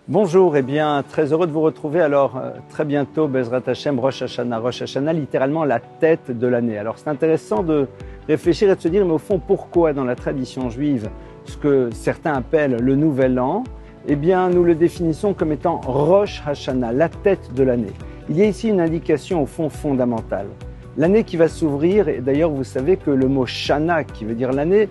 Bonjour, et bien très heureux de vous retrouver. Alors très bientôt, Bezrat Hashem, Rosh Hashanah, littéralement la tête de l'année. Alors c'est intéressant de réfléchir et de se dire, mais au fond, pourquoi dans la tradition juive, ce que certains appellent le Nouvel An, eh bien nous le définissons comme étant Rosh Hashanah, la tête de l'année. Il y a ici une indication au fond fondamentale. L'année qui va s'ouvrir, et d'ailleurs vous savez que le mot Shana, qui veut dire l'année,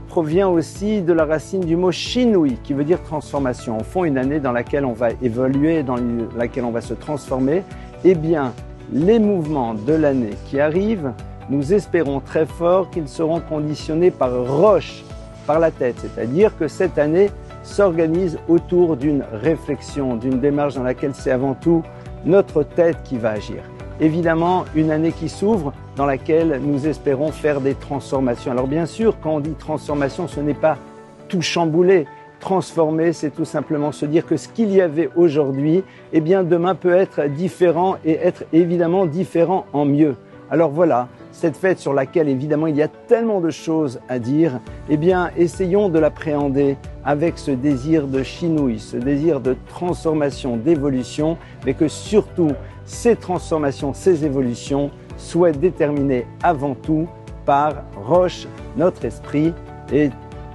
provient aussi de la racine du mot Shinui, qui veut dire transformation. Au fond, une année dans laquelle on va évoluer, dans laquelle on va se transformer. Eh bien, les mouvements de l'année qui arrivent, nous espérons très fort qu'ils seront conditionnés par Rosh, par la tête. C'est-à-dire que cette année s'organise autour d'une réflexion, d'une démarche dans laquelle c'est avant tout notre tête qui va agir. Évidemment, une année qui s'ouvre dans laquelle nous espérons faire des transformations. Alors bien sûr, quand on dit transformation, ce n'est pas tout chambouler. Transformer, c'est tout simplement se dire que ce qu'il y avait aujourd'hui, eh bien demain peut être différent et être évidemment différent en mieux. Alors voilà, cette fête sur laquelle évidemment il y a tellement de choses à dire, eh bien essayons de l'appréhender avec ce désir de shinui, ce désir de transformation, d'évolution, mais que surtout ces transformations, ces évolutions soient déterminées avant tout par Rosh, notre esprit, et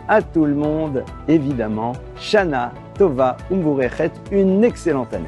à tout le monde, évidemment, Shana Tova Umburechet, une excellente année.